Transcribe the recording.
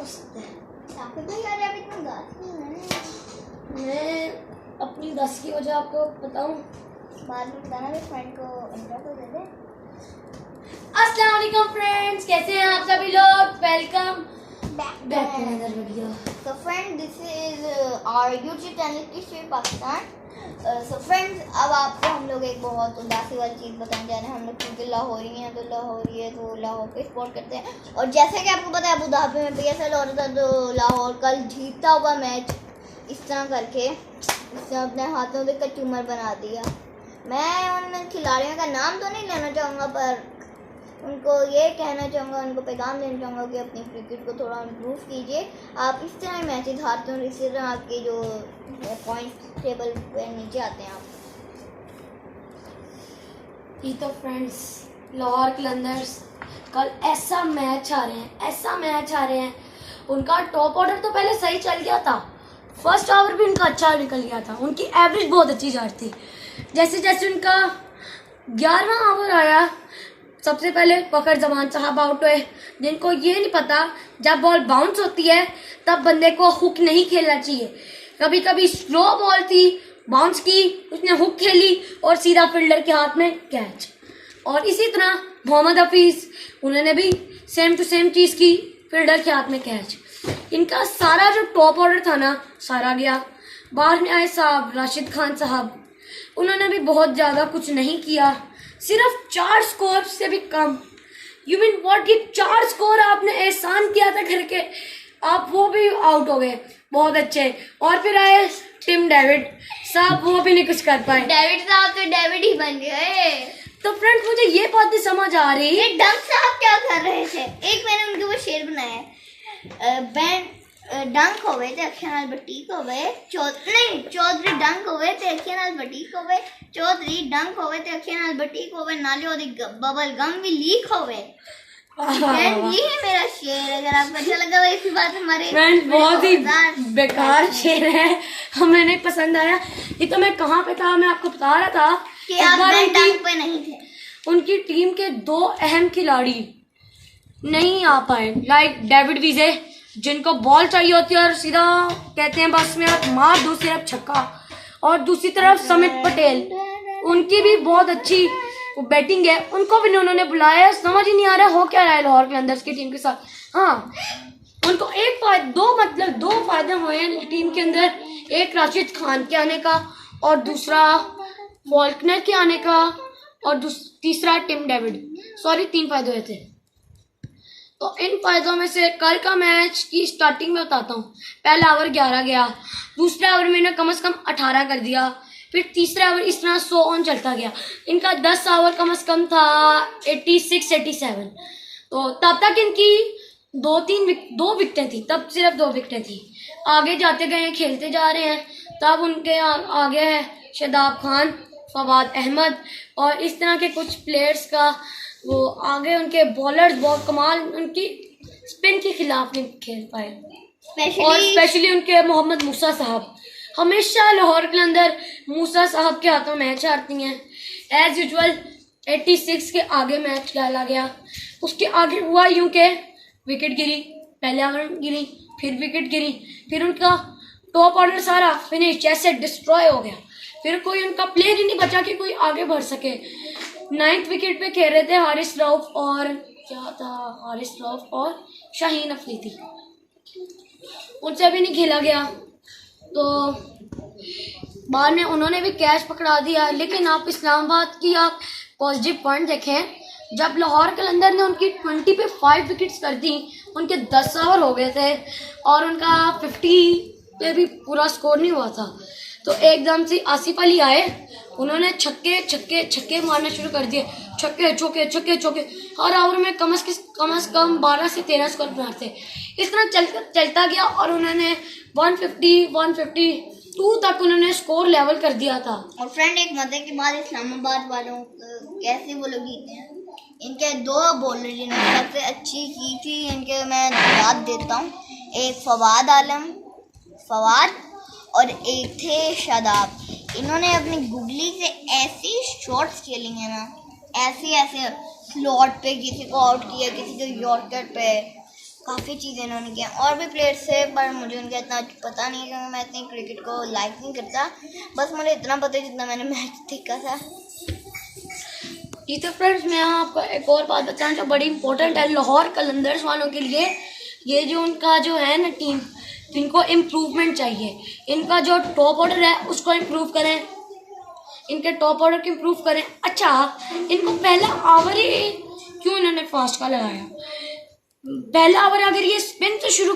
सकता है। मैं अपनी 10 की वजह आपको बताऊं, बाद में बताना, मेरे फ्रेंड को इंट्रो तो दे दे। अस्सलाम वालेकुम फ्रेंड्स, कैसे हैं आप सभी लोग। Welcome back to another video. So friend, this is our YouTube channel Kish Pakistan. So friends, अब आपको हम लोग एक बहुत उदासी वाली चीज़ बताने जा रहे हैं। हम लोग क्योंकि लाहौरी हैं तो लाहौरी है तो लाहौर पे सपोर्ट करते हैं। और जैसे कि आपको पता है अबू धाबी में PSL हो रहा था, तो लाहौर कल जीता हुआ मैच इस तरह करके इसने अपने हाथों से कचूमर बना दिया। मैं उन खिलाड़ियों का नाम तो नहीं लेना चाहूँगा, पर उनको ये कहना चाहूँगा, उनको पैगाम देना चाहूँगा कि अपनी क्रिकेट को थोड़ा इम्प्रूव कीजिए। आप इस तरह मैचेस हारते हैं और इसी तरह आपके जो पॉइंट टेबल पे नीचे आते हैं आप। ये तो फ्रेंड्स लाहौर कलंदर्स कल ऐसा मैच आ रहे हैं। उनका टॉप ऑर्डर तो पहले सही चल गया था, फर्स्ट ओवर भी उनका अच्छा निकल गया था, उनकी एवरेज बहुत अच्छी जा रही थी। जैसे जैसे उनका 11वां ओवर आया, सबसे पहले फखर जमान साहब आउट हुए, जिनको ये नहीं पता जब बॉल बाउंस होती है तब बंदे को हुक नहीं खेलना चाहिए। कभी कभी स्लो बॉल थी, बाउंस की, उसने हुक खेली और सीधा फील्डर के हाथ में कैच। और इसी तरह मोहम्मद हफीज, उन्होंने भी सेम टू सेम चीज़ की, फील्डर के हाथ में कैच। इनका सारा जो टॉप ऑर्डर था ना, सारा गया। बाहर में आए साहब राशिद खान साहब, उन्होंने भी बहुत ज़्यादा कुछ नहीं किया, सिर्फ 4 स्कोर से भी कम। यू मीन व्हाट, ये 4 स्कोर आपने एहसान किया था करके, आप वो भी आउट हो गए, बहुत अच्छे। और फिर आए टिम डेविड साहब, वो भी नहीं कुछ कर पाए। डेविड साहब तो डेविड ही बन गए। तो फ्रेंड्स मुझे ये बात नहीं समझ आ रही, ये डंक साहब क्या कर रहे थे। एक मैंने उनके वो शेर बनाया है, डंक होवे ते अखियां नाल बटीक होवे, चौधरी डंक होवे ते अखियां नाल बटीक होवे, चौधरी डंक होवे ते अखियां नाल बटीक होवे, नाले ओदी बबल गम भी लीक होवे। ये है मेरा शेर। अगर आपको अच्छा लगा तो इसी बात हमारे फ्रेंड बहुत ही बेकार शेर है, हमें नहीं पसंद आया। ये तो मैं कहाँ पे था, मैं आपको बता रहा था कि आप डंक पे नहीं थे। उनकी टीम के 2 अहम खिलाड़ी नहीं आ पाए, लाइक डेविड विजे, जिनको बॉल चाहिए होती है और सीधा कहते हैं बस में आप मार दो सिर्फ छक्का। और दूसरी तरफ समित पटेल, उनकी भी बहुत अच्छी बैटिंग है, उनको भी उन्होंने बुलाया। समझ ही नहीं आ रहा हो क्या रहा है लाहौर कलंदर्स की टीम के साथ। हाँ, उनको दो फायदे हुए हैं टीम के अंदर, एक राशिद खान के आने का और दूसरा फॉल्कनर के आने का और तीसरा टिम डेविड। 3 फायदे हुए थे। तो इन फायदों में से कल का मैच की स्टार्टिंग में बताता हूँ। पहला ओवर 11 गया, दूसरा ओवर मैंने कम से कम 18 कर दिया, फिर तीसरा ओवर इस तरह 100 ऑन चलता गया। इनका 10 ओवर कम से कम था 86-87। तो तब तक इनकी 2 विकेटें थी, तब सिर्फ 2 विकेटें थी। आगे जाते गए, खेलते जा रहे हैं, तब उनके आगे है शादाब खान, फवाद अहमद और इस तरह के कुछ प्लेयर्स का वो आगे। उनके बॉलर्स बहुत कमाल, उनकी स्पिन के खिलाफ नहीं खेल पाए। और स्पेशली उनके मोहम्मद मूसा साहब, हमेशा लाहौर के अंदर मूसा साहब के हाथों मैच हारती हैं। एज यूजुअल 86 के आगे मैच डाला गया, उसके आगे हुआ यूं के विकेट गिरी, पहले ओवर गिरी, फिर विकेट गिरी, फिर उनका टॉप ऑर्डर सारा फिनिश जैसे डिस्ट्रॉय हो गया। फिर कोई उनका प्लेयर ही नहीं बचा कि कोई आगे बढ़ सके। 9th विकेट पे खेल रहे थे हारिस रऊफ और शाहीन अफरीदी, उनसे भी नहीं खेला गया। तो बाद में उन्होंने भी कैच पकड़ा दिया। लेकिन आप इस्लामाबाद की आप पॉजिटिव पॉइंट देखें, जब लाहौर कलंदर ने उनकी 20 पे 5 विकेट्स कर दी, उनके 10 ओवर हो गए थे और उनका 50 पे भी पूरा स्कोर नहीं हुआ था। तो एकदम से आसिफ अली आए, उन्होंने छक्के मारना शुरू कर दिए, छक्के चौके हर ओवर में कम से कम 12 से 13 स्कोर बनाते। इस तरह चलता गया और उन्होंने 152 तक उन्होंने स्कोर लेवल कर दिया था। और फ्रेंड, एक मजे की बात, इस्लामाबाद वालों कैसे वो लोग जीते हैं। इनके 2 बॉलर जिन्होंने सबसे अच्छी की थी, इनके मैं याद देता हूँ। एक फवाद और एक थे शादाब। इन्होंने अपनी गुगली से ऐसी शॉट्स खेली हैं ना, ऐसे स्लॉट पे किसी को आउट किया, किसी को यॉर्कर पे, काफ़ी चीज़ें इन्होंने किया। और भी प्लेयर्स थे पर मुझे उनका इतना पता नहीं है क्योंकि मैं इतनी क्रिकेट को लाइक नहीं करता। बस मुझे इतना पता है जितना मैंने मैच देखा था। जी तो फ्रेंड्स, मैं आपको एक और बात बताना जो बड़ी इंपॉर्टेंट है लाहौर कलंदर्स वालों के लिए। ये जो उनका जो है ना टीम, इनको इम्प्रूवमेंट चाहिए। इनका जो टॉप ऑर्डर है उसको इम्प्रूव करें, इनके टॉप ऑर्डर को इम्प्रूव करें। अच्छा, इनको पहला ओवर ही क्यों इन्होंने फास्ट का लगाया? पहला ओवर अगर ये स्पिन से शुरू